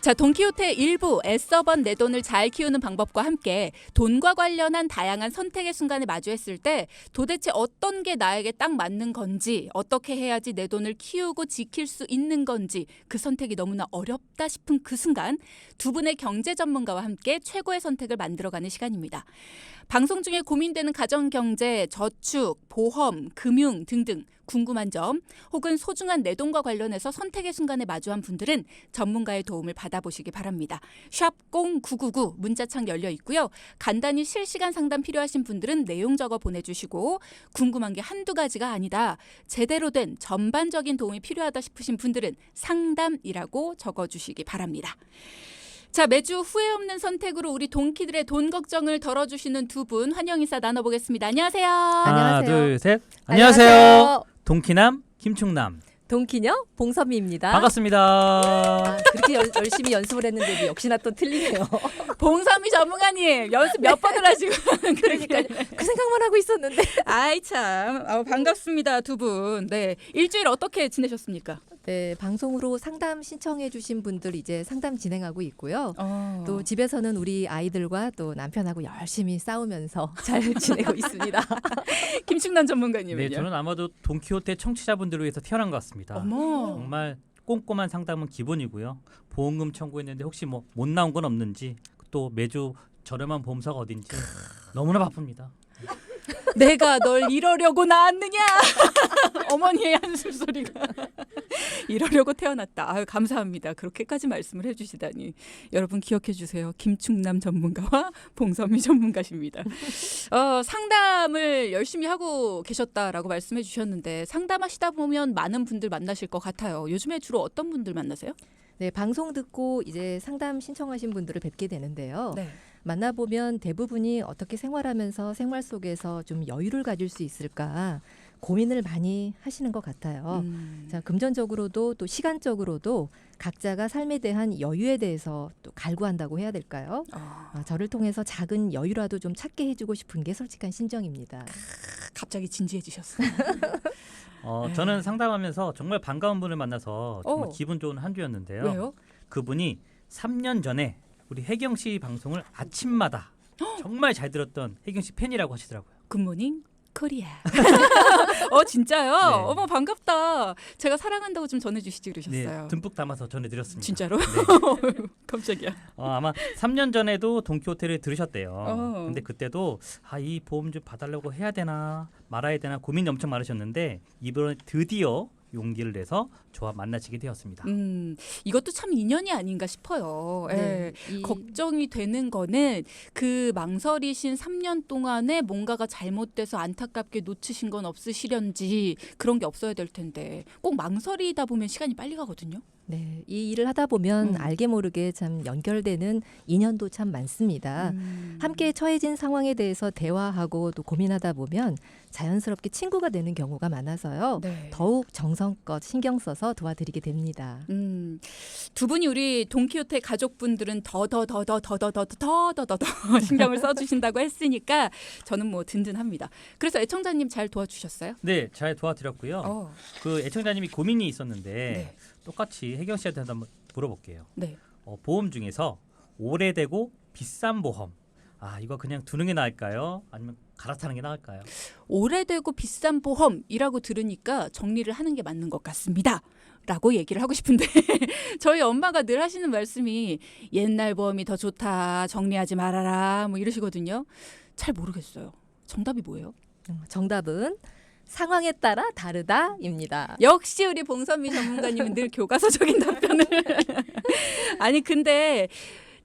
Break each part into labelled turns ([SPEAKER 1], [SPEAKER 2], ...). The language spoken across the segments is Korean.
[SPEAKER 1] 자, 돈키호테 일부 애써번 내 돈을 잘 키우는 방법과 함께 돈과 관련한 다양한 선택의 순간에 마주했을 때 도대체 어떤 게 나에게 딱 맞는 건지, 어떻게 해야지 내 돈을 키우고 지킬 수 있는 건지 그 선택이 너무나 어렵다 싶은 그 순간 두 분의 경제 전문가와 함께 최고의 선택을 만들어가는 시간입니다. 방송 중에 고민되는 가정경제, 저축, 보험, 금융 등등 궁금한 점 혹은 소중한 내 돈과 관련해서 선택의 순간에 마주한 분들은 전문가의 도움을 받아보시기 바랍니다. 샵 0999 문자창 열려 있고요. 간단히 실시간 상담 필요하신 분들은 내용 적어 보내주시고 궁금한 게 한두 가지가 아니다. 제대로 된 전반적인 도움이 필요하다 싶으신 분들은 상담이라고 적어주시기 바랍니다. 자, 매주 후회 없는 선택으로 우리 돈키들의 돈 걱정을 덜어주시는 두 분 환영 인사 나눠보겠습니다. 안녕하세요.
[SPEAKER 2] 하나, 둘, 셋.
[SPEAKER 3] 안녕하세요.
[SPEAKER 2] 안녕하세요. 동키남, 김충남.
[SPEAKER 3] 동키녀 봉섭미입니다.
[SPEAKER 2] 반갑습니다.
[SPEAKER 3] 그렇게 열심히 연습을 했는데도 역시나 또 틀리네요.
[SPEAKER 1] 봉삼이 전문가님 연습 몇 번을 하시고
[SPEAKER 3] 그러니까 그 생각만 하고 있었는데.
[SPEAKER 1] 아이 참 반갑습니다 두 분. 네, 일주일 어떻게 지내셨습니까?
[SPEAKER 3] 네, 방송으로 상담 신청해 주신 분들 이제 상담 진행하고 있고요. 또 집에서는 우리 아이들과 또 남편하고 열심히 싸우면서 잘 지내고 있습니다.
[SPEAKER 1] 김충남 전문가님은요?
[SPEAKER 2] 네, 저는 아마도 돈키호테 청취자분들을 위해서 태어난 것 같습니다.
[SPEAKER 1] 어머.
[SPEAKER 2] 정말 꼼꼼한 상담은 기본이고요. 보험금 청구했는데 혹시 뭐 못 나온 건 없는지, 또 매주 저렴한 보험사가 어딘지 너무나 바쁩니다.
[SPEAKER 1] 내가 널 이러려고 낳았느냐? 어머니의 한술 소리가. 이러려고 태어났다. 아유, 감사합니다. 그렇게까지 말씀을 해주시다니. 여러분 기억해 주세요. 김충남 전문가와 봉선미 전문가십니다. 상담을 열심히 하고 계셨다라고 말씀해 주셨는데 상담하시다 보면 많은 분들 만나실 것 같아요. 요즘에 주로 어떤 분들 만나세요?
[SPEAKER 3] 네, 방송 듣고 이제 상담 신청하신 분들을 뵙게 되는데요.
[SPEAKER 1] 네.
[SPEAKER 3] 만나보면 대부분이 어떻게 생활하면서 생활 속에서 좀 여유를 가질 수 있을까 고민을 많이 하시는 것 같아요. 자, 금전적으로도 또 시간적으로도 각자가 삶에 대한 여유에 대해서 또 갈구한다고 해야 될까요? 저를 통해서 작은 여유라도 좀 찾게 해주고 싶은 게 솔직한 심정입니다.
[SPEAKER 1] 갑자기 진지해지셨어요.
[SPEAKER 2] 저는 상담하면서 정말 반가운 분을 만나서 정말 기분 좋은 한 주였는데요.
[SPEAKER 1] 왜요?
[SPEAKER 2] 그분이 3년 전에 우리 혜경 씨 방송을 아침마다 정말 잘 들었던 혜경 씨 팬이라고 하시더라고요.
[SPEAKER 1] 굿모닝 코리아. 진짜요?
[SPEAKER 2] 네.
[SPEAKER 1] 어머, 반갑다. 제가 사랑한다고 좀 전해주시지 그러셨어요.
[SPEAKER 2] 네, 듬뿍 담아서 전해드렸습니다.
[SPEAKER 1] 진짜로?
[SPEAKER 2] 네.
[SPEAKER 1] 깜짝이야.
[SPEAKER 2] 아마 3년 전에도 돈키호테를 들으셨대요.
[SPEAKER 1] 어.
[SPEAKER 2] 근데 그때도 이 보험 좀 봐달라고 해야 되나 말아야 되나 고민이 엄청 많으셨는데 이번에 드디어 용기를 내서 저와 만나시게 되었습니다.
[SPEAKER 1] 이것도 참 인연이 아닌가 싶어요.
[SPEAKER 3] 네,
[SPEAKER 1] 예. 걱정이 되는 거는 그 망설이신 3년 동안에 뭔가가 잘못돼서 안타깝게 놓치신 건 없으시련지 그런 게 없어야 될 텐데 꼭 망설이다 보면 시간이 빨리 가거든요.
[SPEAKER 3] 네, 이 일을 하다 보면 알게 모르게 참 연결되는 인연도 참 많습니다. 함께 처해진 상황에 대해서 대화하고 또 고민하다 보면 자연스럽게 친구가 되는 경우가 많아서요.
[SPEAKER 1] 네.
[SPEAKER 3] 더욱 정성껏 신경 써서 도와드리게 됩니다.
[SPEAKER 1] 두 분이 우리 돈키호테 가족분들은 더 신경을 써주신다고 했으니까 저는 뭐 든든합니다. 그래서 애청자님 잘 도와주셨어요?
[SPEAKER 2] 네, 잘 도와드렸고요. 그 애청자님이 고민이 있었는데
[SPEAKER 1] 네.
[SPEAKER 2] 똑같이 혜경 씨한테 한번 물어볼게요.
[SPEAKER 1] 네.
[SPEAKER 2] 보험 중에서 오래되고 비싼 보험, 이거 그냥 두는 게 나을까요? 아니면 갈아타는 게 나을까요?
[SPEAKER 1] 오래되고 비싼 보험이라고 들으니까 정리를 하는 게 맞는 것 같습니다. 라고 얘기를 하고 싶은데 저희 엄마가 늘 하시는 말씀이 옛날 보험이 더 좋다. 정리하지 말아라. 뭐 이러시거든요. 잘 모르겠어요. 정답이 뭐예요?
[SPEAKER 3] 정답은 상황에 따라 다르다입니다.
[SPEAKER 1] 역시 우리 봉선미 전문가님은 늘 교과서적인 답변을. 아니 근데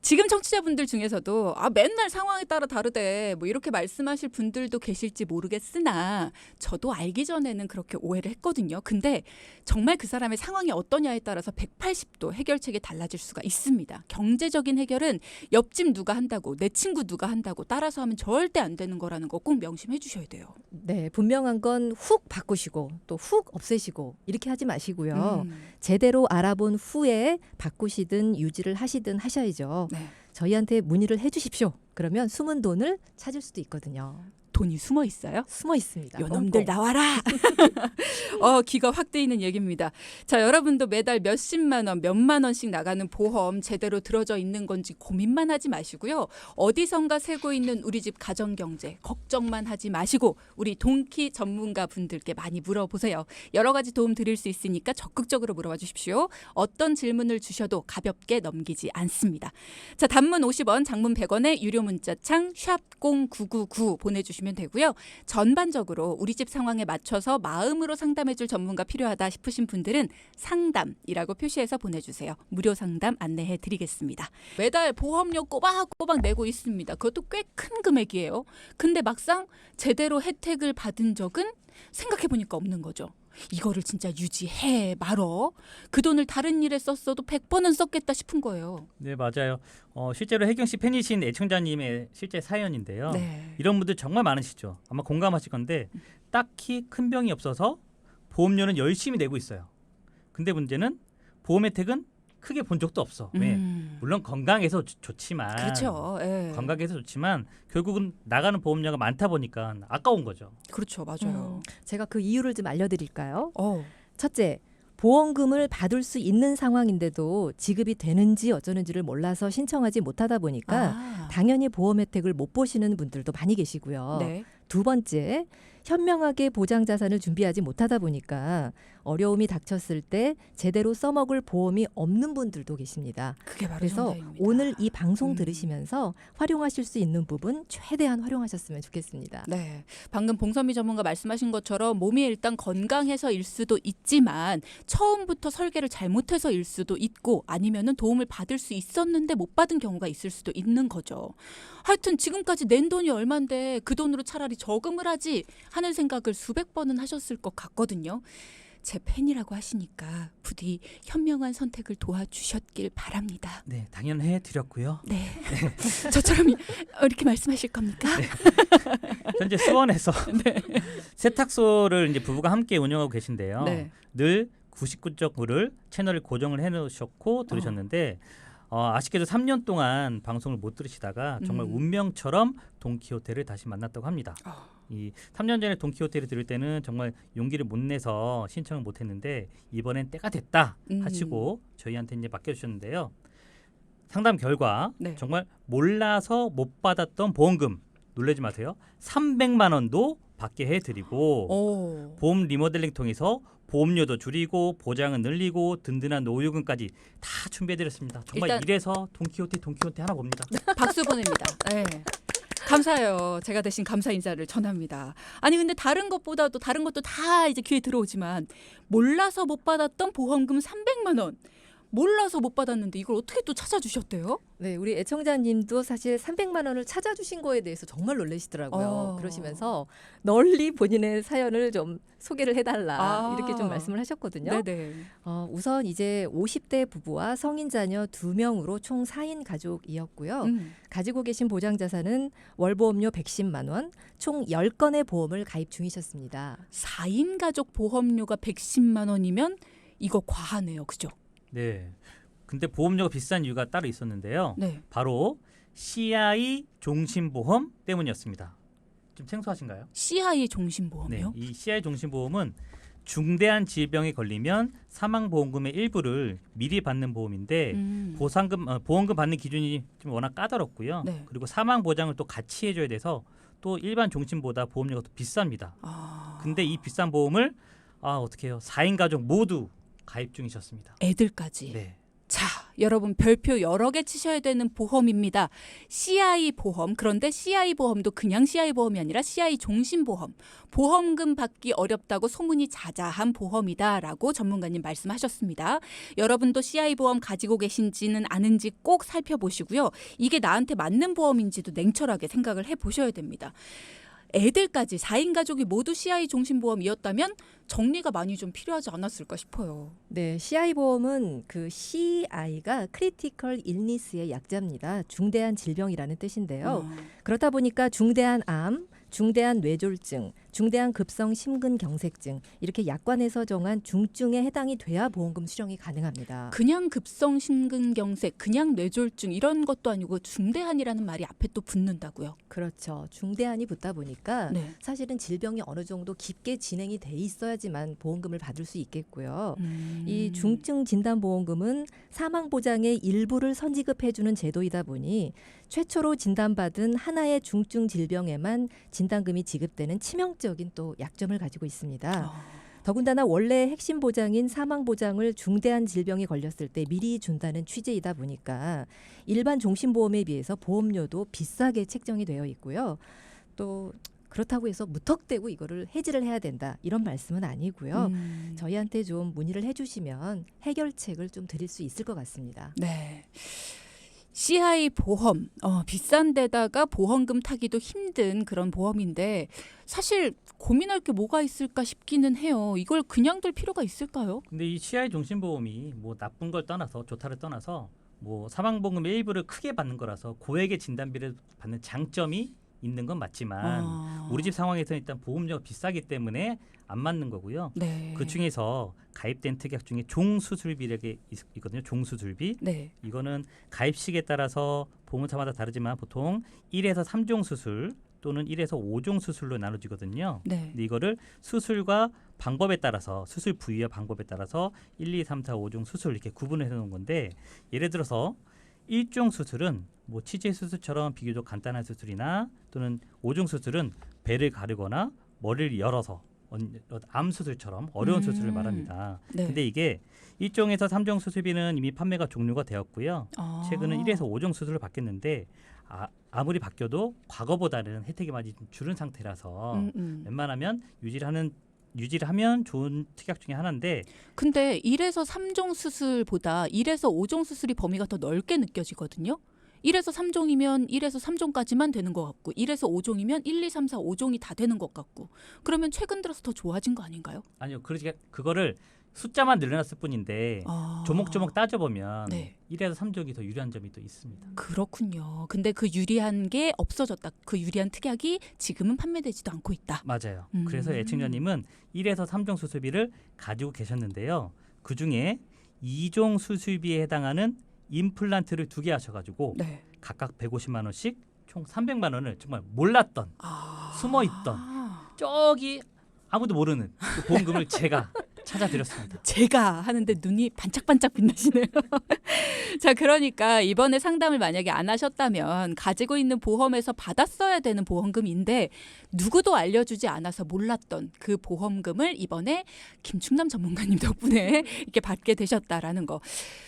[SPEAKER 1] 지금 청취자분들 중에서도 맨날 상황에 따라 다르대 뭐 이렇게 말씀하실 분들도 계실지 모르겠으나 저도 알기 전에는 그렇게 오해를 했거든요. 근데 정말 그 사람의 상황이 어떠냐에 따라서 180도 해결책이 달라질 수가 있습니다. 경제적인 해결은 옆집 누가 한다고 내 친구 누가 한다고 따라서 하면 절대 안 되는 거라는 거 꼭 명심해 주셔야 돼요.
[SPEAKER 3] 네, 분명한 건 훅 바꾸시고 또 훅 없애시고 이렇게 하지 마시고요. 제대로 알아본 후에 바꾸시든 유지를 하시든 하셔야죠.
[SPEAKER 1] 네.
[SPEAKER 3] 저희한테 문의를 해주십시오. 그러면 숨은 돈을 찾을 수도 있거든요.
[SPEAKER 1] 돈이 숨어 있어요?
[SPEAKER 3] 숨어 있습니다.
[SPEAKER 1] 요놈들 나와라. 기가 확 뜨이는 얘기입니다. 자, 여러분도 매달 몇십만 원, 몇만 원씩 나가는 보험 제대로 들어져 있는 건지 고민만 하지 마시고요. 어디선가 새고 있는 우리 집 가정경제 걱정만 하지 마시고 우리 동키 전문가 분들께 많이 물어보세요. 여러 가지 도움 드릴 수 있으니까 적극적으로 물어봐 주십시오. 어떤 질문을 주셔도 가볍게 넘기지 않습니다. 자, 단문 50원, 장문 100원의 유료 문자창 샵0999 보내주시면 되고요. 전반적으로 우리 집 상황에 맞춰서 마음으로 상담해줄 전문가 필요하다 싶으신 분들은 상담이라고 표시해서 보내주세요. 무료 상담 안내해드리겠습니다. 매달 보험료 꼬박꼬박 내고 있습니다. 그것도 꽤 큰 금액이에요. 근데 막상 제대로 혜택을 받은 적은 생각해보니까 없는 거죠. 이거를 진짜 유지해 말어. 그 돈을 다른 일에 썼어도 100번은 썼겠다 싶은 거예요.
[SPEAKER 2] 네, 맞아요. 실제로 혜경 씨 팬이신 애청자님의 실제 사연인데요.
[SPEAKER 1] 네.
[SPEAKER 2] 이런 분들 정말 많으시죠. 아마 공감하실 건데 딱히 큰 병이 없어서 보험료는 열심히 내고 있어요. 근데 문제는 보험 혜택은 크게 본 적도 없어. 왜? 물론 건강해서 좋지만
[SPEAKER 1] 그렇죠. 예.
[SPEAKER 2] 건강해서 좋지만 결국은 나가는 보험료가 많다 보니까 아까운 거죠.
[SPEAKER 1] 그렇죠. 맞아요.
[SPEAKER 3] 제가 그 이유를 좀 알려드릴까요?
[SPEAKER 1] 어.
[SPEAKER 3] 첫째, 보험금을 받을 수 있는 상황인데도 지급이 되는지 어쩌는지를 몰라서 신청하지 못하다 보니까 당연히 보험 혜택을 못 보시는 분들도 많이 계시고요.
[SPEAKER 1] 네.
[SPEAKER 3] 두 번째, 현명하게 보장 자산을 준비하지 못하다 보니까 어려움이 닥쳤을 때 제대로 써먹을 보험이 없는 분들도 계십니다.
[SPEAKER 1] 그게 바로
[SPEAKER 3] 그래서
[SPEAKER 1] 정답입니다.
[SPEAKER 3] 오늘 이 방송
[SPEAKER 1] 음.
[SPEAKER 3] 들으시면서 활용하실 수 있는 부분 최대한 활용하셨으면 좋겠습니다.
[SPEAKER 1] 네, 방금 봉선미 전문가 말씀하신 것처럼 몸이 일단 건강해서일 수도 있지만 처음부터 설계를 잘못해서일 수도 있고 아니면은 도움을 받을 수 있었는데 못 받은 경우가 있을 수도 있는 거죠. 하여튼 지금까지 낸 돈이 얼만데 그 돈으로 차라리 저금을 하지 하는 생각을 수백 번은 하셨을 것 같거든요. 제 팬이라고 하시니까 부디 현명한 선택을 도와주셨길 바랍니다.
[SPEAKER 2] 네, 당연해 드렸고요.
[SPEAKER 1] 네, 저처럼 이렇게 말씀하실 겁니까?
[SPEAKER 2] 현재 수원에서 세탁소를 이제 부부가 함께 운영하고 계신데요.
[SPEAKER 1] 네.
[SPEAKER 2] 늘 99.9를 채널을 고정을 해놓으셨고 들으셨는데 아쉽게도 3년 동안 방송을 못 들으시다가 정말 운명처럼 돈키호테를 다시 만났다고 합니다. 이 3년 전에 돈키호테를 들을 때는 정말 용기를 못 내서 신청을 못 했는데 이번엔 때가 됐다 하시고 저희한테 이제 맡겨주셨는데요. 상담 결과
[SPEAKER 1] 네.
[SPEAKER 2] 정말 몰라서 못 받았던 보험금 놀라지 마세요. 300만 원도 받게 해드리고 보험 리모델링 통해서 보험료도 줄이고 보장은 늘리고 든든한 노후금까지 다 준비해드렸습니다. 정말
[SPEAKER 1] 일단
[SPEAKER 2] 이래서 돈키호테 하나 봅니다.
[SPEAKER 1] 박수 보냅니다. 네. 감사해요. 제가 대신 감사 인사를 전합니다. 아니 근데 다른 것보다도 다른 것도 다 이제 귀에 들어오지만 몰라서 못 받았던 보험금 300만 원. 몰라서 못 받았는데 이걸 어떻게 또 찾아주셨대요?
[SPEAKER 3] 네, 우리 애청자님도 사실 300만 원을 찾아주신 거에 대해서 정말 놀라시더라고요.
[SPEAKER 1] 어.
[SPEAKER 3] 그러시면서 널리 본인의 사연을 좀 소개를 해달라 이렇게 좀 말씀을 하셨거든요.
[SPEAKER 1] 네네.
[SPEAKER 3] 우선 이제 50대 부부와 성인 자녀 2명으로 총 4인 가족이었고요. 가지고 계신 보장 자산은 월보험료 110만 원, 총 10건의 보험을 가입 중이셨습니다.
[SPEAKER 1] 4인 가족 보험료가 110만 원이면 이거 과하네요. 그죠?
[SPEAKER 2] 네. 근데 보험료가 비싼 이유가 따로 있었는데요.
[SPEAKER 1] 네.
[SPEAKER 2] 바로 CI 종신보험 때문이었습니다. 좀 생소하신가요?
[SPEAKER 1] CI 종신보험이요?
[SPEAKER 2] 네. 이 CI 종신보험은 중대한 질병에 걸리면 사망보험금의 일부를 미리 받는 보험인데 보험금 받는 기준이 좀 워낙 까다롭고요.
[SPEAKER 1] 네.
[SPEAKER 2] 그리고 사망 보장을 또 같이 해줘야 돼서 또 일반 종신보다 보험료가 더 비쌉니다. 근데 이 비싼 보험을 어떻게 해요? 4인 가족 모두 가입 중이셨습니다.
[SPEAKER 1] 애들까지.
[SPEAKER 2] 네.
[SPEAKER 1] 자, 여러분 별표 여러 개 치셔야 되는 보험입니다. CI 보험. 그런데 CI 보험도 그냥 CI 보험이 아니라 CI 종신보험. 보험금 받기 어렵다고 소문이 자자한 보험이다라고 전문가님 말씀하셨습니다. 여러분도 CI 보험 가지고 계신지는 아는지 꼭 살펴보시고요. 이게 나한테 맞는 보험인지도 냉철하게 생각을 해보셔야 됩니다. 애들까지 4인 가족이 모두 CI 종신보험이었다면 정리가 많이 좀 필요하지 않았을까 싶어요.
[SPEAKER 3] 네, CI 보험은 그 CI가 크리티컬 일니스의 약자입니다. 중대한 질병이라는 뜻인데요. 그렇다 보니까 중대한 암, 중대한 뇌졸중, 중대한 급성 심근경색증 이렇게 약관에서 정한 중증에 해당이 돼야 보험금 수령이 가능합니다.
[SPEAKER 1] 그냥 급성 심근경색, 그냥 뇌졸중 이런 것도 아니고 중대한이라는 말이 앞에 또 붙는다고요.
[SPEAKER 3] 그렇죠. 중대한이 붙다 보니까
[SPEAKER 1] 네.
[SPEAKER 3] 사실은 질병이 어느 정도 깊게 진행이 돼 있어야지만 보험금을 받을 수 있겠고요. 이 중증 진단 보험금은 사망 보장의 일부를 선지급해주는 제도이다 보니 최초로 진단받은 하나의 중증 질병에만 진단금이 지급되는 치명적인 또 약점을 가지고 있습니다. 더군다나 원래 핵심 보장인 사망 보장을 중대한 질병이 걸렸을 때 미리 준다는 취지이다 보니까 일반 종신보험에 비해서 보험료도 비싸게 책정이 되어 있고요. 또 그렇다고 해서 무턱대고 이거를 해지를 해야 된다 이런 말씀은 아니고요. 저희한테 좀 문의를 해주시면 해결책을 좀 드릴 수 있을 것 같습니다.
[SPEAKER 1] 네. CI 보험 비싼 데다가 보험금 타기도 힘든 그런 보험인데 사실 고민할 게 뭐가 있을까 싶기는 해요. 이걸 그냥 둘 필요가 있을까요?
[SPEAKER 2] 근데 이 CI 종신보험이 뭐 나쁜 걸 떠나서 좋다를 떠나서 뭐 사망보험의 일부를 크게 받는 거라서 고액의 진단비를 받는 장점이 있는 건 맞지만 우리 집 상황에서는 일단 보험료가 비싸기 때문에 안 맞는 거고요.
[SPEAKER 1] 네.
[SPEAKER 2] 그 중에서 가입된 특약 중에 종수술비라는 게 있거든요. 종수술비.
[SPEAKER 1] 네.
[SPEAKER 2] 이거는 가입식에 따라서 보험사마다 다르지만 보통 1에서 3종 수술 또는 1에서 5종 수술로 나눠지거든요.
[SPEAKER 1] 네.
[SPEAKER 2] 근데 이거를 수술과 방법에 따라서 수술 부위와 방법에 따라서 1, 2, 3, 4, 5종 수술 이렇게 구분을 해놓은 건데 예를 들어서 1종 수술은 뭐 치질 수술처럼 비교적 간단한 수술이나 또는 5종 수술은 배를 가르거나 머리를 열어서 암 수술처럼 어려운 수술을 말합니다.
[SPEAKER 1] 네.
[SPEAKER 2] 근데 이게 1종에서 3종 수술비는 이미 판매가 종료가 되었고요. 최근은 1에서 5종 수술을 받겠는데 아무리 바뀌어도 과거보다는 혜택이 많이 좀 줄은 상태라서 웬만하면 유지를 하면 좋은 특약 중에 하나인데
[SPEAKER 1] 근데 1에서 3종 수술보다 1에서 5종 수술이 범위가 더 넓게 느껴지거든요. 1에서 3종이면 1에서 3종까지만 되는 것 같고 1에서 5종이면 1, 2, 3, 4, 5종이 다 되는 것 같고 그러면 최근 들어서 더 좋아진 거 아닌가요?
[SPEAKER 2] 아니요. 그거를 숫자만 늘어났을 뿐인데 조목조목 따져보면
[SPEAKER 1] 네.
[SPEAKER 2] 1에서 3종이 더 유리한 점이 또 있습니다.
[SPEAKER 1] 그렇군요. 근데 그 유리한 게 없어졌다. 그 유리한 특약이 지금은 판매되지도 않고 있다.
[SPEAKER 2] 맞아요. 그래서 애청자님은 1에서 3종 수술비를 가지고 계셨는데요. 그중에 2종 수술비에 해당하는 임플란트를 2개 하셔가지고
[SPEAKER 1] 네.
[SPEAKER 2] 각각 150만 원씩 총 300만 원을 정말 몰랐던 숨어있던 저기 아무도 모르는 그 보험금을 제가 찾아드렸습니다.
[SPEAKER 1] 제가 하는데 눈이 반짝반짝 빛나시네요. 자, 그러니까 이번에 상담을 만약에 안 하셨다면 가지고 있는 보험에서 받았어야 되는 보험금인데 누구도 알려주지 않아서 몰랐던 그 보험금을 이번에 김충남 전문가님 덕분에 이렇게 받게 되셨다라는 거.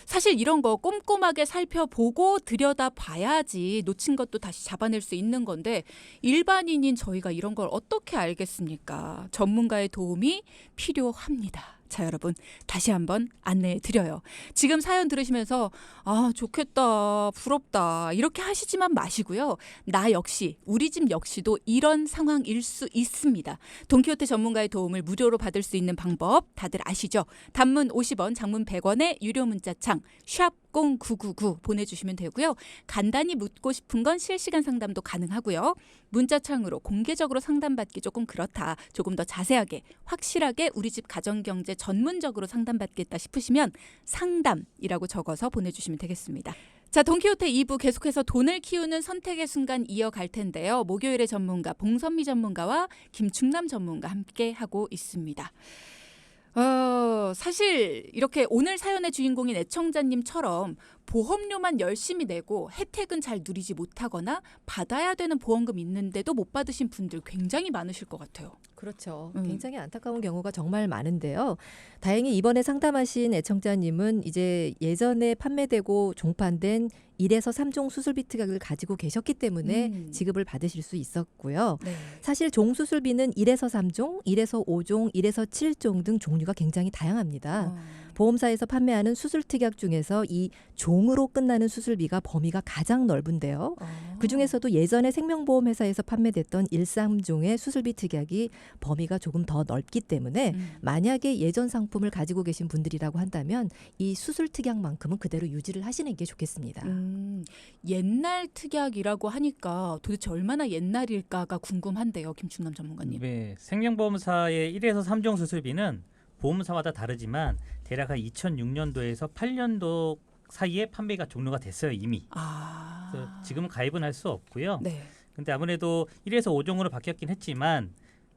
[SPEAKER 1] 사실 이런 거 꼼꼼하게 살펴보고 들여다봐야지 놓친 것도 다시 잡아낼 수 있는 건데 일반인인 저희가 이런 걸 어떻게 알겠습니까? 전문가의 도움이 필요합니다. 자, 여러분 다시 한번 안내해 드려요. 지금 사연 들으시면서 아 좋겠다 부럽다 이렇게 하시지만 마시고요. 나 역시 우리 집 역시도 이런 상황일 수 있습니다. 돈키호테 전문가의 도움을 무료로 받을 수 있는 방법 다들 아시죠? 단문 50원 장문 100원의 유료 문자창 샵 0999 보내주시면 되고요. 간단히 묻고 싶은 건 실시간 상담도 가능하고요. 문자창으로 공개적으로 상담받기 조금 그렇다. 조금 더 자세하게 확실하게 우리 집 가정경제 전문적으로 상담받겠다 싶으시면 상담이라고 적어서 보내주시면 되겠습니다. 자, 돈키호테 2부 계속해서 돈을 키우는 선택의 순간 이어갈 텐데요. 목요일의 전문가 봉선미 전문가와 김충남 전문가 함께 하고 있습니다. 사실 이렇게 오늘 사연의 주인공인 애청자님처럼 보험료만 열심히 내고 혜택은 잘 누리지 못하거나 받아야 되는 보험금 있는데도 못 받으신 분들 굉장히 많으실 것 같아요.
[SPEAKER 3] 그렇죠. 굉장히 안타까운 경우가 정말 많은데요. 다행히 이번에 상담하신 애청자님은 이제 예전에 판매되고 종판된 1에서 3종 수술비 특약을 가지고 계셨기 때문에 지급을 받으실 수 있었고요.
[SPEAKER 1] 네.
[SPEAKER 3] 사실 종수술비는 1에서 3종, 1에서 5종, 1에서 7종 등 종류가 굉장히 다양합니다. 보험사에서 판매하는 수술 특약 중에서 이 종으로 끝나는 수술비가 범위가 가장 넓은데요. 그중에서도 예전에 생명보험회사에서 판매됐던 1~3종의 수술비 특약이 범위가 조금 더 넓기 때문에 만약에 예전 상품을 가지고 계신 분들이라고 한다면 이 수술 특약만큼은 그대로 유지를 하시는 게 좋겠습니다.
[SPEAKER 1] 옛날 특약이라고 하니까 도대체 얼마나 옛날일까가 궁금한데요, 김충남 전문가님.
[SPEAKER 2] 네, 생명보험사의 1에서 3종 수술비는 보험사마다 다르지만 대략 한 2006년도에서 8년도 사이에 판매가 종료가 됐어요, 이미. 그래서 지금은 가입은 할 수 없고요.
[SPEAKER 1] 네.
[SPEAKER 2] 근데 아무래도 1에서 5종으로 바뀌었긴 했지만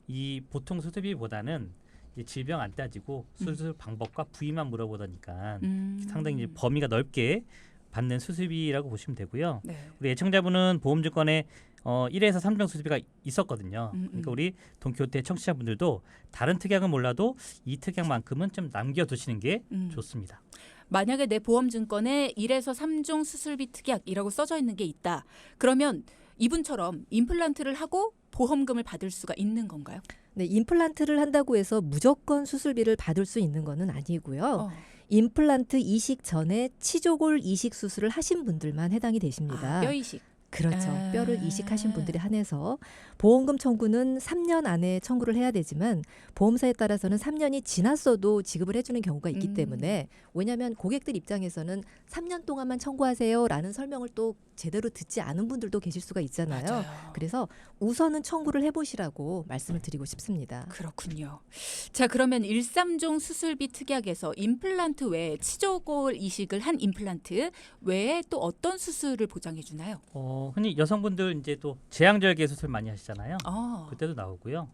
[SPEAKER 2] 이 보통 수술비보다는 이제 질병 안 따지고 수술 방법과 부위만 물어보다니까 상당히 이제 범위가 넓게 받는 수술비라고 보시면 되고요.
[SPEAKER 1] 네.
[SPEAKER 2] 우리 애청자분은 보험증권에 1에서 3종 수술비가 있었거든요. 그러니까 우리 동키호테 청취자분들도 다른 특약은 몰라도 이 특약만큼은 좀 남겨두시는 게 좋습니다.
[SPEAKER 1] 만약에 내 보험증권에 1에서 3종 수술비 특약이라고 써져 있는 게 있다. 그러면 이분처럼 임플란트를 하고 보험금을 받을 수가 있는 건가요?
[SPEAKER 3] 네, 임플란트를 한다고 해서 무조건 수술비를 받을 수 있는 거는 아니고요. 임플란트 이식 전에 치조골 이식 수술을 하신 분들만 해당이 되십니다.
[SPEAKER 1] 뼈 이식.
[SPEAKER 3] 그렇죠. 뼈를 이식하신 분들에 한해서 보험금 청구는 3년 안에 청구를 해야 되지만 보험사에 따라서는 3년이 지났어도 지급을 해주는 경우가 있기 때문에 왜냐하면 고객들 입장에서는 3년 동안만 청구하세요라는 설명을 또 제대로 듣지 않은 분들도 계실 수가 있잖아요.
[SPEAKER 1] 맞아요.
[SPEAKER 3] 그래서 우선은 청구를 해보시라고 말씀을 드리고 싶습니다.
[SPEAKER 1] 그렇군요. 자, 그러면 1~3종 수술비 특약에서 임플란트 외에 치조골 이식을 한 임플란트 외에 또 어떤 수술을 보장해 주나요?
[SPEAKER 2] 흔히 여성분들 이제 또 제왕절개 수술 많이 하시잖아요. 그때도 나오고요.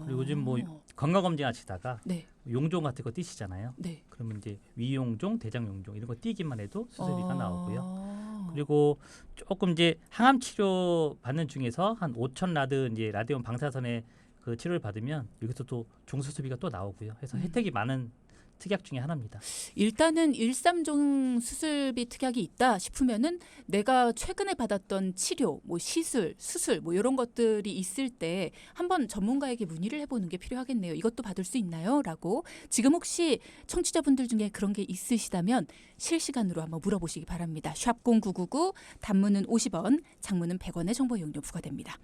[SPEAKER 2] 그리고 요즘 뭐 건강검진 하시다가
[SPEAKER 1] 네.
[SPEAKER 2] 용종 같은 거 띄시잖아요.
[SPEAKER 1] 네.
[SPEAKER 2] 그러면 이제 위용종, 대장용종 이런 거 띄기만 해도 수술비가 나오고요. 그리고 조금 이제 항암 치료 받는 중에서 한 5천 라드 이제 라디온 방사선의 그 치료를 받으면 여기서 또 종수술비가 또 나오고요. 해서 혜택이 많은 특약 중에 하나입니다.
[SPEAKER 1] 일단은 1~3종 수술비 특약이 있다 싶으면은 내가 최근에 받았던 치료, 뭐 시술, 수술 뭐 이런 것들이 있을 때 한번 전문가에게 문의를 해보는 게 필요하겠네요. 이것도 받을 수 있나요? 라고 지금 혹시 청취자분들 중에 그런 게 있으시다면 실시간으로 한번 물어보시기 바랍니다. 샵 0999 단문은 50원, 장문은 100원의 정보 이용료 부과됩니다.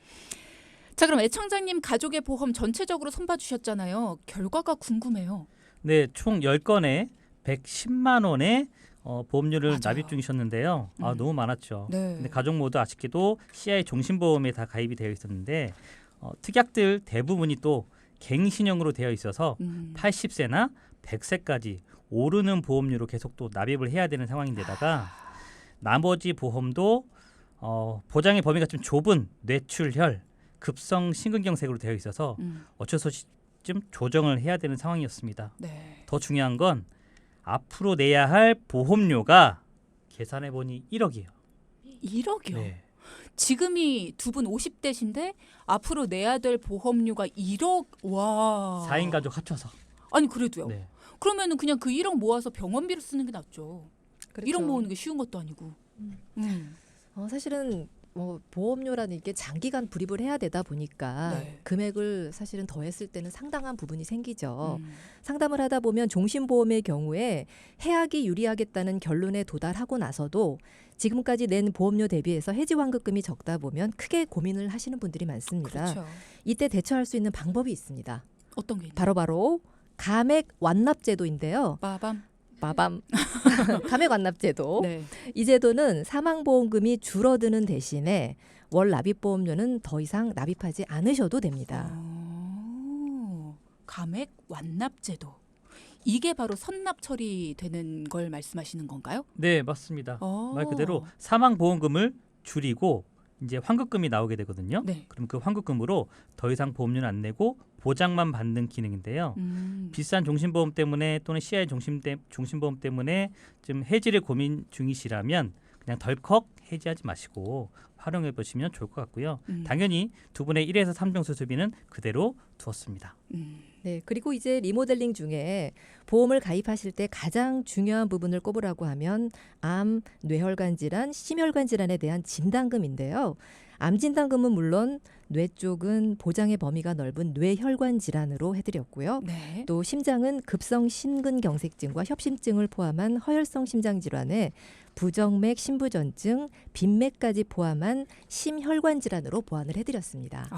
[SPEAKER 1] 자, 그럼 애청자님 가족의 보험 전체적으로 선봐주셨잖아요. 결과가 궁금해요.
[SPEAKER 2] 네, 총 10건에 110만 원의 보험료를
[SPEAKER 1] 맞아요.
[SPEAKER 2] 납입 중이셨는데요. 너무 많았죠.
[SPEAKER 1] 네.
[SPEAKER 2] 근데 가족 모두 아쉽게도 CI 종신보험에 다 가입이 되어 있었는데 특약들 대부분이 또 갱신형으로 되어 있어서 80세나 100세까지 오르는 보험료로 계속 또 납입을 해야 되는 상황인데다가 나머지 보험도 보장의 범위가 좀 좁은 뇌출혈, 급성 심근경색으로 되어 있어서 어쩔 수 없이 좀 조정을 해야 되는 상황이었습니다.
[SPEAKER 1] 네.
[SPEAKER 2] 더 중요한 건 앞으로 내야 할 보험료가 계산해 보니 1억이에요.
[SPEAKER 1] 1억이요?
[SPEAKER 2] 네.
[SPEAKER 1] 지금이 두 분 50대신데 앞으로 내야 될 보험료가 1억? 와.
[SPEAKER 2] 4인 가족 합쳐서.
[SPEAKER 1] 아니 그래도요.
[SPEAKER 2] 네.
[SPEAKER 1] 그러면은 그냥 그 1억 모아서 병원비로 쓰는 게 낫죠.
[SPEAKER 3] 그렇죠.
[SPEAKER 1] 1억 모으는 게 쉬운 것도 아니고.
[SPEAKER 3] 사실은 뭐 보험료라는 게 장기간 불입을 해야 되다 보니까
[SPEAKER 1] 네.
[SPEAKER 3] 금액을 사실은 더했을 때는 상당한 부분이 생기죠. 상담을 하다 보면 종신보험의 경우에 해약이 유리하겠다는 결론에 도달하고 나서도 지금까지 낸 보험료 대비해서 해지환급금이 적다 보면 크게 고민을 하시는 분들이 많습니다.
[SPEAKER 1] 그렇죠.
[SPEAKER 3] 이때 대처할 수 있는 방법이 있습니다.
[SPEAKER 1] 어떤 게 있나요?
[SPEAKER 3] 바로 감액 완납제도인데요.
[SPEAKER 1] 빠밤.
[SPEAKER 3] 빠밤. 감액 완납제도.
[SPEAKER 1] 네.
[SPEAKER 3] 이 제도는 사망보험금이 줄어드는 대신에 월 납입보험료는 더 이상 납입하지 않으셔도 됩니다.
[SPEAKER 1] 감액 완납제도. 이게 바로 선납 처리되는 걸 말씀하시는 건가요?
[SPEAKER 2] 네, 맞습니다. 말 그대로 사망 보험금을 줄이고 이제 환급금이 나오게 되거든요.
[SPEAKER 1] 네.
[SPEAKER 2] 그럼 그 환급금으로 더 이상 보험료는 안 내고 보장만 받는 기능인데요. 비싼 종신보험 때문에 또는 CI 종신보험 때문에 좀 해지를 고민 중이시라면 그냥 덜컥 해지하지 마시고 활용해 보시면 좋을 것 같고요. 당연히 두 분의 1에서 3종 수술비는 그대로 두었습니다.
[SPEAKER 3] 네, 그리고 이제 리모델링 중에 보험을 가입하실 때 가장 중요한 부분을 꼽으라고 하면 암, 뇌혈관 질환, 심혈관 질환에 대한 진단금인데요. 암 진단금은 물론 뇌 쪽은 보장의 범위가 넓은 뇌혈관 질환으로 해드렸고요.
[SPEAKER 1] 네.
[SPEAKER 3] 또 심장은 급성 심근경색증과 협심증을 포함한 허혈성 심장 질환에 부정맥 심부전증, 빈맥까지 포함한 심혈관 질환으로 보완을 해드렸습니다.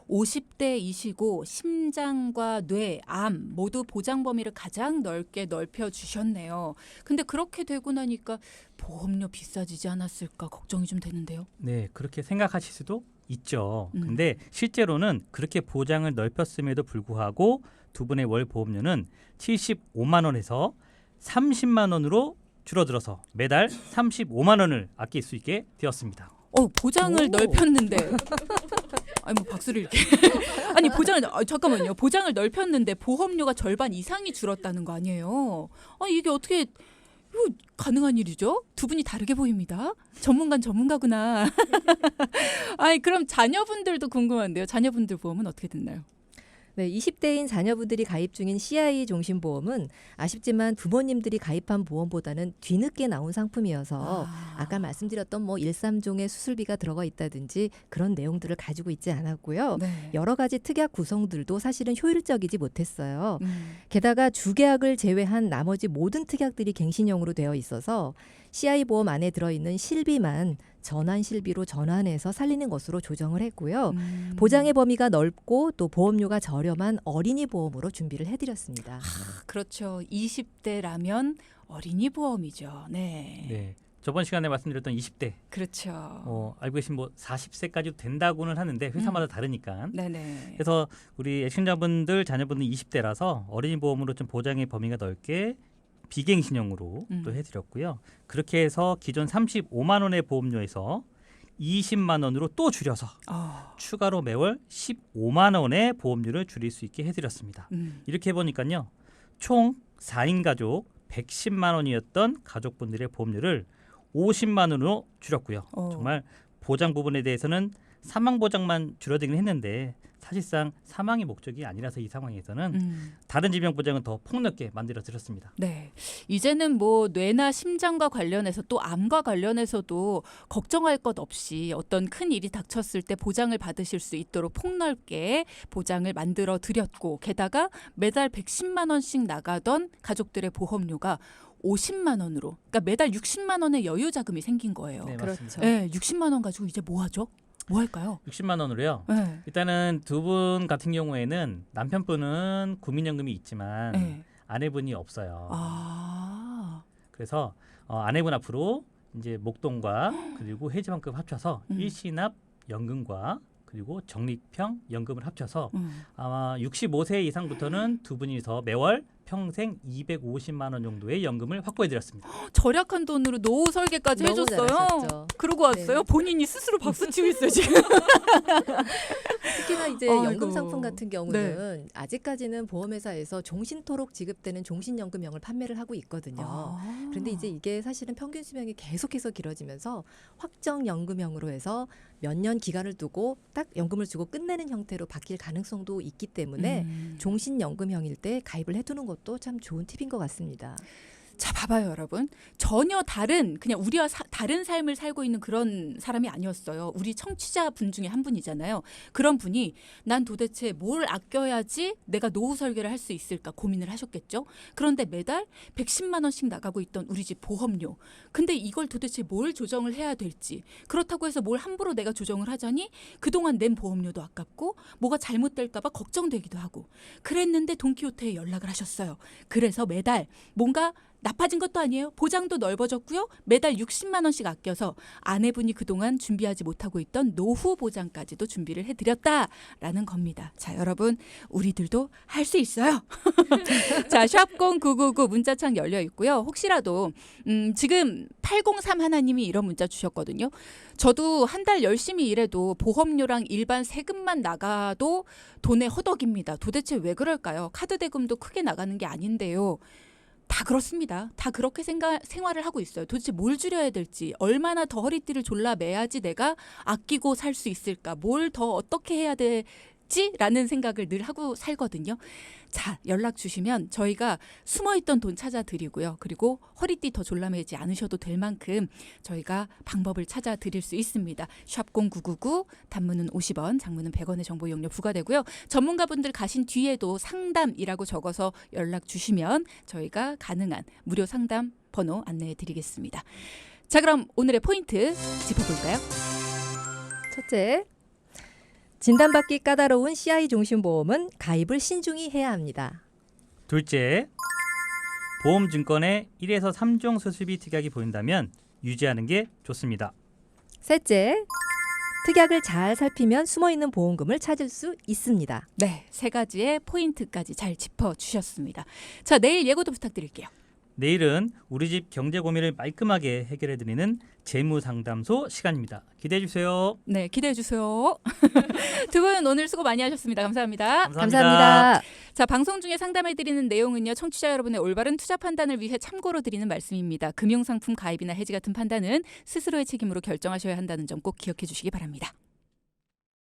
[SPEAKER 1] 50대이시고 심장과 뇌, 암 모두 보장 범위를 가장 넓게 넓혀 주셨네요. 근데 그렇게 되고 나니까 보험료 비싸지지 않았을까 걱정이 좀 되는데요.
[SPEAKER 2] 네, 그렇게 생각하실 수도 있죠.
[SPEAKER 1] 음.
[SPEAKER 2] 근데 실제로는 그렇게 보장을 넓혔음에도 불구하고 두 분의 월 보험료는 75만 원에서 30만 원으로 줄어들어서 매달 35만 원을 아낄 수 있게 되었습니다.
[SPEAKER 1] 보장을
[SPEAKER 3] 오.
[SPEAKER 1] 넓혔는데 아니 뭐 박수를 이렇게 아니 보장을 잠깐만요. 보장을 넓혔는데 보험료가 절반 이상이 줄었다는 거 아니에요? 이게 어떻게 이거 가능한 일이죠? 두 분이 다르게 보입니다. 전문가는 전문가구나. 아니 그럼 자녀분들도 궁금한데요. 자녀분들 보험은 어떻게 됐나요?
[SPEAKER 3] 네, 20대인 자녀분들이 가입 중인 CI 종신보험은 아쉽지만 부모님들이 가입한 보험보다는 뒤늦게 나온 상품이어서 아까 말씀드렸던 뭐 1~3종의 수술비가 들어가 있다든지 그런 내용들을 가지고 있지 않았고요.
[SPEAKER 1] 네.
[SPEAKER 3] 여러 가지 특약 구성들도 사실은 효율적이지 못했어요. 게다가 주계약을 제외한 나머지 모든 특약들이 갱신형으로 되어 있어서 CI 보험 안에 들어있는 실비만 전환 실비로 전환해서 살리는 것으로 조정을 했고요. 보장의 범위가 넓고 또 보험료가 저렴한 어린이 보험으로 준비를 해드렸습니다.
[SPEAKER 1] 그렇죠. 20대라면 어린이 보험이죠. 네.
[SPEAKER 2] 네, 저번 시간에 말씀드렸던 20대
[SPEAKER 1] 그렇죠.
[SPEAKER 2] 알고 계신 뭐 40세까지도 된다고는 하는데 회사마다 다르니까.
[SPEAKER 1] 네네.
[SPEAKER 2] 그래서 우리 애청자분들 자녀분들 20대라서 어린이 보험으로 좀 보장의 범위가 넓게 비갱신형으로 또 해드렸고요. 그렇게 해서 기존 35만 원의 보험료에서 20만 원으로 또 줄여서 추가로 매월 15만 원의 보험료를 줄일 수 있게 해드렸습니다. 이렇게 해보니까요. 총 4인 가족 110만 원이었던 가족분들의 보험료를 50만 원으로 줄였고요. 정말 보장 부분에 대해서는 사망 보장만 줄어들긴 했는데 사실상 사망이 목적이 아니라서 이 상황에서는 다른 질병 보장은 더 폭넓게 만들어 드렸습니다.
[SPEAKER 1] 네. 이제는 뭐 뇌나 심장과 관련해서 또 암과 관련해서도 걱정할 것 없이 어떤 큰 일이 닥쳤을 때 보장을 받으실 수 있도록 폭넓게 보장을 만들어 드렸고 게다가 매달 110만 원씩 나가던 가족들의 보험료가 50만 원으로 그러니까 매달 60만 원의 여유 자금이 생긴 거예요.
[SPEAKER 2] 네, 맞습니다.
[SPEAKER 1] 네, 60만 원 가지고 이제 뭐 하죠? 뭐 할까요?
[SPEAKER 2] 60만 원으로요.
[SPEAKER 1] 네.
[SPEAKER 2] 일단은 두 분 같은 경우에는 남편분은 국민연금이 있지만
[SPEAKER 1] 네.
[SPEAKER 2] 아내분이 없어요.
[SPEAKER 1] 아.
[SPEAKER 2] 그래서 아내분 앞으로 이제 목돈과 그리고 해지만큼 합쳐서 일시납 연금과 그리고 적립형 연금을 합쳐서 아마 65세 이상부터는 두 분이서 매월 평생 250만 원 정도의 연금을 확보해 드렸습니다.
[SPEAKER 1] 절약한 돈으로 노후 설계까지
[SPEAKER 3] 너무
[SPEAKER 1] 해줬어요.
[SPEAKER 3] 잘하셨죠.
[SPEAKER 1] 그러고 왔어요.
[SPEAKER 3] 네.
[SPEAKER 1] 본인이 스스로 박수 치고 있어요 지금.
[SPEAKER 3] 특히나 이제
[SPEAKER 1] 아이고.
[SPEAKER 3] 연금 상품 같은 경우는 아직까지는 보험회사에서 종신토록 지급되는 종신연금형을 판매를 하고 있거든요. 그런데 이제 이게 사실은 평균 수명이 계속해서 길어지면서 확정연금형으로 해서 몇 년 기간을 두고 딱 연금을 주고 끝내는 형태로 바뀔 가능성도 있기 때문에 종신연금형일 때 가입을 해두는 것도 참 좋은 팁인 것 같습니다.
[SPEAKER 1] 자, 봐봐요, 여러분. 전혀 다른 그냥 우리와 다른 삶을 살고 있는 그런 사람이 아니었어요. 우리 청취자분 중에 한 분이잖아요. 그런 분이 난 도대체 뭘 아껴야지 내가 노후 설계를 할 수 있을까 고민을 하셨겠죠. 그런데 매달 110만 원씩 나가고 있던 우리 집 보험료. 근데 이걸 도대체 뭘 조정을 해야 될지. 그렇다고 해서 뭘 함부로 내가 조정을 하자니 그동안 낸 보험료도 아깝고 뭐가 잘못될까 봐 걱정되기도 하고. 그랬는데 돈키호테에 연락을 하셨어요. 그래서 매달 뭔가 나빠진 것도 아니에요. 보장도 넓어졌고요. 매달 60만 원씩 아껴서 아내분이 그동안 준비하지 못하고 있던 노후 보장까지도 준비를 해드렸다라는 겁니다. 자, 여러분 우리들도 할 수 있어요. 자, 샵0999 문자창 열려 있고요. 혹시라도 지금 803 하나님이 이런 문자 주셨거든요. 저도 한 달 열심히 일해도 보험료랑 일반 세금만 나가도 돈의 허덕입니다. 도대체 왜 그럴까요? 카드 대금도 크게 나가는 게 아닌데요. 다 그렇습니다. 다 그렇게 생활을 하고 있어요. 도대체 뭘 줄여야 될지, 얼마나 더 허리띠를 졸라 매야지 내가 아끼고 살 수 있을까, 뭘 더 어떻게 해야 없지라는 생각을 늘 하고 살거든요. 자, 연락 주시면 저희가 숨어있던 돈 찾아드리고요. 그리고 허리띠 더 졸라매지 않으셔도 될 만큼 저희가 방법을 찾아드릴 수 있습니다. 샵 0999 단문은 50원, 장문은 100원의 정보 이용료 부과되고요. 전문가분들 가신 뒤에도 상담이라고 적어서 연락 주시면 저희가 가능한 무료 상담 번호 안내해 드리겠습니다. 자, 그럼 오늘의 포인트 짚어볼까요?
[SPEAKER 3] 첫째, 진단받기 까다로운 CI 종신보험은 가입을 신중히 해야 합니다.
[SPEAKER 2] 둘째, 보험증권의 1에서 3종 수수비 특약이 보인다면 유지하는 게 좋습니다.
[SPEAKER 3] 셋째, 특약을 잘 살피면 숨어있는 보험금을 찾을 수 있습니다.
[SPEAKER 1] 네, 세 가지의 포인트까지 잘 짚어주셨습니다. 자, 내일 예고도 부탁드릴게요.
[SPEAKER 2] 내일은 우리 집 경제 고민을 말끔하게 해결해드리는 재무상담소 시간입니다. 기대해주세요.
[SPEAKER 1] 네, 기대해주세요. 두 분 오늘 수고 많이 하셨습니다. 감사합니다.
[SPEAKER 3] 감사합니다.
[SPEAKER 1] 자, 방송 중에 상담해드리는 내용은요, 청취자 여러분의 올바른 투자 판단을 위해 참고로 드리는 말씀입니다. 금융상품 가입이나 해지 같은 판단은 스스로의 책임으로 결정하셔야 한다는 점 꼭 기억해 주시기 바랍니다.